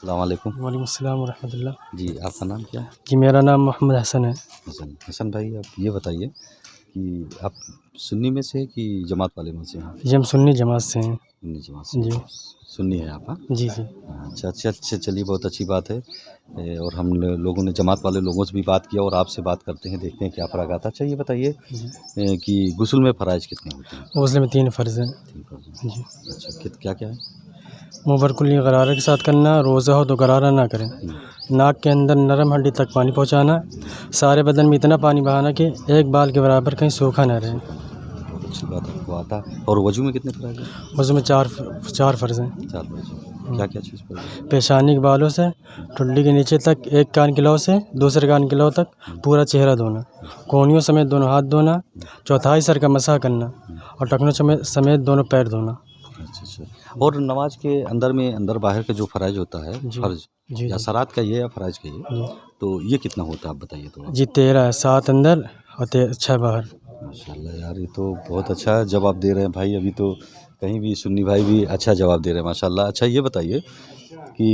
अस्सलाम वालेकुम। वालेकुम अस्सलाम वरहमतुल्लाह। जी, आपका नाम क्या है? जी, मेरा नाम मोहम्मद हसन है। हसन भाई, आप ये बताइए कि आप सुन्नी में से हैं कि जमात वाले में से हैं? जी, हम सुन्नी जमात से हैं। सुन्नी जमात से जी, सुन्नी हैं आप, हाँ? जी, जी। अच्छा अच्छा अच्छा, चलिए बहुत अच्छी बात है। और हम लोगों ने जमात वाले लोगों से भी बात किया और आपसे बात करते हैं, देखते हैं क्या फ़र्क आता है। अच्छा ये बताइए जी, कि गुस्ल में फ़राइज़ कितने होते हैं? गुस्ल में 3 फ़र्ज़ हैं। 3 फ़र्ज़ हैं। जी, अच्छा, क्या-क्या है? मुँह पर कुल्ली गरारे के साथ करना, रोज़ा हो तो गरारा ना करें। नाक के अंदर नरम हड्डी तक पानी पहुँचाना, सारे बदन में इतना पानी बहाना कि एक बाल के बराबर कहीं सूखा ना रहे। बहुत अच्छी बात आपको आता है। और वज़ू में कितने फ़राइज़ हैं? वज़ू में 4 फ़र्ज़ हैं। 4 फ़र्ज़ हैं। क्या-क्या चीज़ फ़र्ज़ है? पेशानी के बालों से ठुड्डी के नीचे तक एक कान की लौ से दूसरे कान की लौ तक पूरा चेहरा धोना, कोहनियों समेत दोनों हाथ धोना, चौथाई सर का मसाह करना और टखनों समेत दोनों पैर धोना। अच्छा, अच्छा। और नमाज के अंदर में अंदर बाहर का जो फ़राइज़ होता है, जी, फ़र्ज़ जी, या जी, सरात का ये या फ़राइज़ का ये, जी। तो ये कितना होता है आप बताइए थोड़ा? जी, 13 है, 7 अंदर और 6 बाहर। माशाल्लाह यार, ये तो बहुत अच्छा जवाब दे रहे हैं भाई। अभी तो कहीं भी सुन्नी भाई भी अच्छा जवाब दे रहे हैं माशाल्लाह। अच्छा ये बताइए कि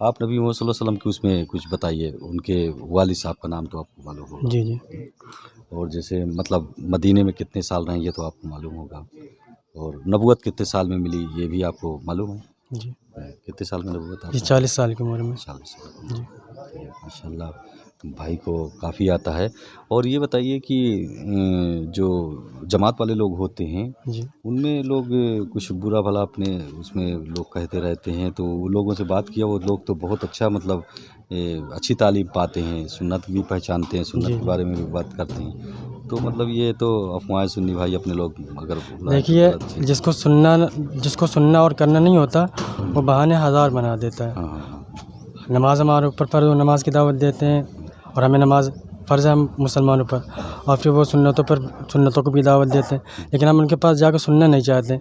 आप नबी मोहम्मद सल्लल्लाहु अलैहि वसल्लम के उसमें कुछ बताइए, उनके वालिद साहब का नाम तो आपको मालूम होगा। जी, जी, और जैसे मतलब मदीने में कितने साल रहे ये तो आपको मालूम होगा। और नबूवत कितने साल में मिली ये भी आपको मालूम है? जी। कितने साल में नबूवत ये आपको? 40 साल की उम्र में। 40 साल। जी, माशाल्लाह, भाई को काफ़ी आता है। और ये बताइए कि जो जमात वाले लोग होते हैं, जी। उनमें लोग कुछ बुरा भला अपने उसमें लोग कहते रहते हैं, तो वो लोगों से बात किया, वो लोग तो बहुत अच्छा मतलब अच्छी तालीम पाते हैं, सुन्नत भी पहचानते हैं, सुन्नत जी, के जी। बारे में भी बात करते हैं। तो मतलब ये तो अफ़वाहें सुन्नी भाई अपने लोग अगर बुलाएँ तो देखिए, गलत चीज़। जिसको सुनना और करना नहीं होता, वो बहाने हज़ार बना देता है। हाँ, हाँ, हाँ। नमाज़ हमारे ऊपर फ़र्ज़, वो नमाज़ की दावत देते हैं और हमें नमाज़ फ़र्ज़ है हम मुसलमानों पर, और फिर वो सुन्नतों को भी दावत देते हैं, लेकिन हम उनके पास जाकर सुनना नहीं चाहते।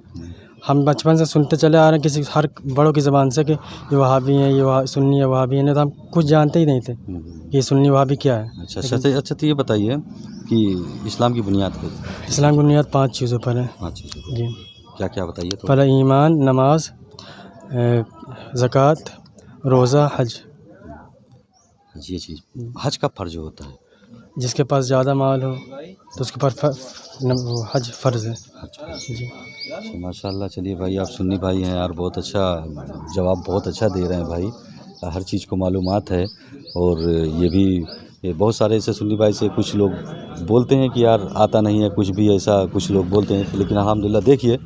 हम बचपन से सुनते चले आ रहे हैं किसी हर बड़ों की ज़बान से कि ये वहाबी हैं, ये सुन्नी है, वहाबी है, नहीं तो हम कुछ जानते ही नहीं थे कि ये सुन्नी वहाबी क्या है। अच्छा अच्छा अच्छा अच्छा, तो ये बताइए कि इस्लाम की बुनियाद क्या है? इस्लाम की बुनियाद 5 चीज़ों पर है। 5 चीज़ों पर। जी, क्या-क्या बताइए थोड़ा? पहला ईमान, नमाज, ज़कात, रोज़ा, हज। ये चीज़ हज का फ़र्ज़ होता है। जिसके पास ज़्यादा माल हो तो उसके पास वो हज फ़र्ज़ है। हज फ़र्ज़। जी, अच्छा माशाल्लाह, चलिए भाई आप सुन्नी भाई हैं यार, बहुत अच्छा जवाब बहुत अच्छा दे रहे हैं भाई। हर चीज़ को मालूमात है। और ये बहुत सारे ऐसे सुन्नी भाई से कुछ लोग बोलते हैं कि यार आता नहीं है कुछ भी, ऐसा कुछ लोग बोलते हैं, लेकिन अल्हम्दुलिल्लाह देखिए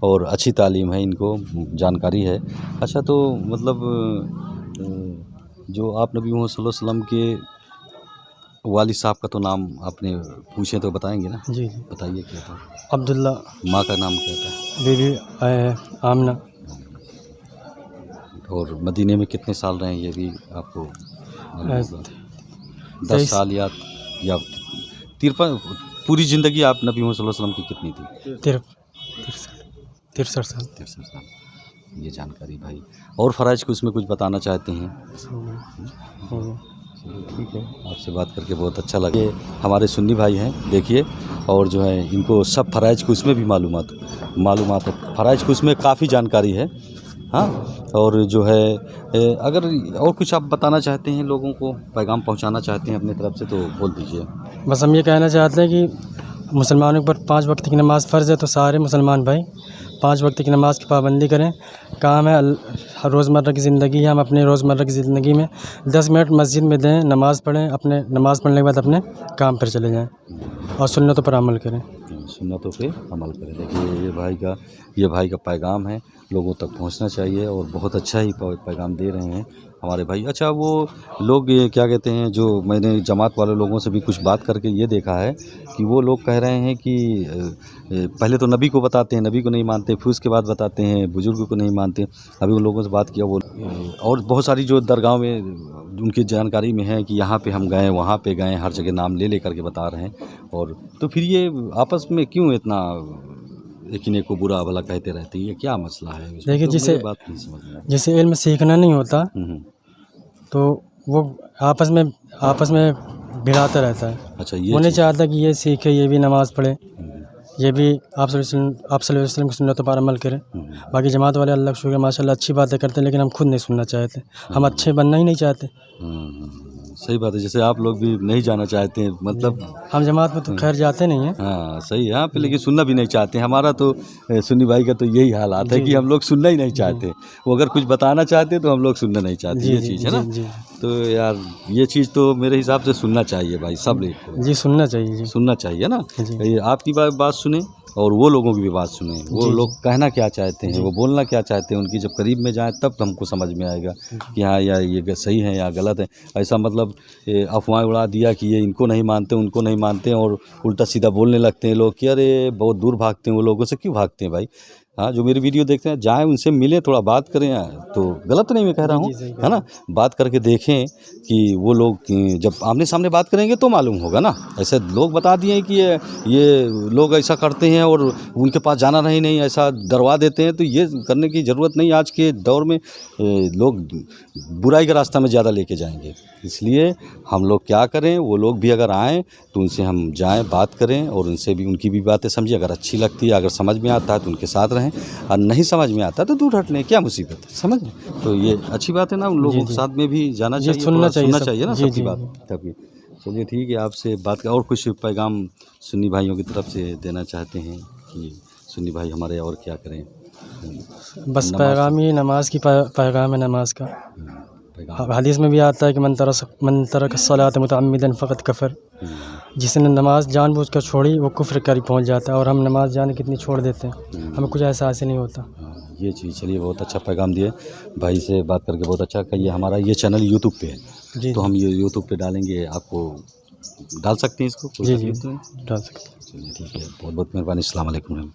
और अच्छी तालीम है, इनको जानकारी है। अच्छा तो मतलब जो आप नबी मोहम्मद सल्लल्लाहु अलैहि वसल्लम के वालिद साहब का तो नाम आपने पूछे तो बताएँगे ना? जी, जी। बताइए क्या था? अब्दुल्ला, माँ का नाम क्या था? बीवी आमना। और मदीने में कितने साल रहे हैं ये भी आपको मालूम होगा? 10 23 साल या 53 पूरी ज़िंदगी आप नबी मोहम्मद सल्लल्लाहु अलैहि वसल्लम की कितनी थी? 63 साल। 63 साल। ये जानकारी भाई। और फ़राइज़ कुछ उसमें कुछ बताना चाहते हैं? हो गया। चलिए ठीक है, आपसे बात करके बहुत अच्छा लगा। ये हमारे सुन्नी भाई हैं देखिए, और जो है इनको सब फ़राइज़ कुछ में भी मालूमात है। फ़राइज़ कुछ में काफ़ी जानकारी है। हाँ, और जो है अगर और कुछ आप बताना चाहते हैं, लोगों को पैगाम पहुंचाना चाहते हैं अपनी तरफ से तो बोल दीजिए। बस हम ये कहना चाहते हैं कि मुसलमानों पर 5 वक्त की नमाज़ फ़र्ज़ है, तो सारे मुसलमान भाई 5 वक्त की नमाज़ की पाबंदी करें। काम है रोज़मर्रा की ज़िंदगी है, हम अपने रोज़मर्रा की ज़िंदगी में 10 मिनट मस्जिद में दें, नमाज़ पढ़ें, अपने नमाज़ पढ़ने के बाद अपने काम पर चले जाएँ और सुन्नतों पर अमल करें। सुन्नतों पे अमल करें। देखिए ये भाई का पैगाम है, लोगों तक पहुंचना चाहिए और बहुत अच्छा ही पैगाम दे रहे हैं हमारे भाई। अच्छा वो लोग ये क्या कहते हैं, जो मैंने जमात वाले लोगों से भी कुछ बात करके ये देखा है कि वो लोग कह रहे हैं कि पहले तो नबी को बताते हैं, नबी को नहीं मानते, फिर उसके बाद बताते हैं बुज़ुर्ग को नहीं मानते। अभी उन लोगों से बात किया, वो और बहुत सारी जो दरगाह में उनकी जानकारी में है कि यहाँ पे हम गए, वहाँ पे गए, हर जगह नाम ले कर के बता रहे हैं। और तो फिर ये आपस में क्यों इतना एक ही को बुरा भला कहते रहते हैं, ये क्या मसला है? इसमें देखिए, तो मुझे बात नहीं समझ में आई। जिसे इल्म सीखना नहीं होता हुँ। तो वो आपस में भिड़ाता रहता है। अच्छा ये वो नहीं चीज़ है। चाहता कि ये सीखे, ये भी नमाज़ पढ़े, ये भी आप सल्लल्लाहु अलैहि वसल्लम की सुन्नतों पर अमल करें। बाकी जमात वाले अल्लाह का शुक्र माशाल्लाह अच्छी बातें करते हैं, लेकिन हम खुद नहीं सुनना चाहते। हम अच्छे बनना ही नहीं चाहते। सही बात है, जैसे आप लोग भी नहीं जाना चाहते हैं, मतलब हम जमात में तो खैर जाते नहीं हैं। हाँ सही है, यहाँ पे लेकिन सुनना भी नहीं चाहते। हमारा तो सुन्नी भाई का तो यही हालात है कि हम लोग सुनना ही नहीं चाहते। वो अगर कुछ बताना चाहते तो हम लोग सुनना नहीं चाहते। ये चीज़ है ना। तो यार ये चीज़ तो मेरे हिसाब से सुनना चाहिए भाई, सब लोग जी सुनना चाहिए। जी सुनना चाहिए ना। जी। ये आपकी बात सुने और वो लोगों की भी बात सुने, वो जी, लोग कहना क्या चाहते हैं, वो बोलना क्या चाहते हैं, उनकी जब करीब में जाए तब हमको समझ में आएगा कि हाँ यार ये सही है या गलत है। ऐसा मतलब अफवाह उड़ा दिया कि ये इनको नहीं मानते उनको नहीं मानते और उल्टा सीधा बोलने लगते हैं लोग कि अरे बहुत दूर भागते हैं। वो लोगों से क्यों भागते हैं भाई? हाँ, जो मेरी वीडियो देखते हैं जाएँ उनसे मिलें, थोड़ा बात करें। तो गलत नहीं मैं कह रहा हूँ, है ना। बात करके देखें कि वो लोग जब आमने सामने बात करेंगे तो मालूम होगा ना। ऐसे लोग बता दिए कि ये लोग ऐसा करते हैं और उनके पास जाना नहीं ऐसा डरवा देते हैं, तो ये करने की ज़रूरत नहीं। आज के दौर में लोग बुराई का रास्ता में ज़्यादा लेके जाएंगे। इसलिए हम लोग क्या करें, वो लोग भी अगर आएँ तो उनसे हम जाएँ, बात करें और उनसे भी उनकी भी बातें समझें। अगर अच्छी लगती है, अगर समझ में आता है तो उनके साथ रहें, और नहीं समझ में आता तो दूर हट लें, क्या मुसीबत है, समझ। तो ये अच्छी बात है ना, उन लोगों के साथ में भी जाना चाहिए, सुनना चाहिए ना सबकी बात तभी। चलिए ठीक है, आपसे बात कर। और कुछ पैगाम सुन्नी भाइयों की तरफ से देना चाहते हैं कि सुन्नी भाई हमारे और क्या करें? बस पैगाम ही नमाज की पैगाम है नमाज का। हदीस में भी आता है कि मन तरक सलात मुतअम्मिदन फ़क़त कफ़र। जिसने नमाज जानबूझकर छोड़ी वो कुफ्र करीब पहुंच जाता है। और हम नमाज जाने कितनी छोड़ देते हैं, हमें कुछ एहसास ही नहीं होता। ये चीज़, चलिए बहुत अच्छा पैगाम दिए भाई, से बात करके बहुत अच्छा। कहिए हमारा ये चैनल यूट्यूब पे है, तो हम ये यूट्यूब पे डालेंगे, आपको डाल सकते हैं इसको? जी डाल सकते हैं। चलिए ठीक है, बहुत बहुत मेहरबानी। अस्सलाम वालेकुम।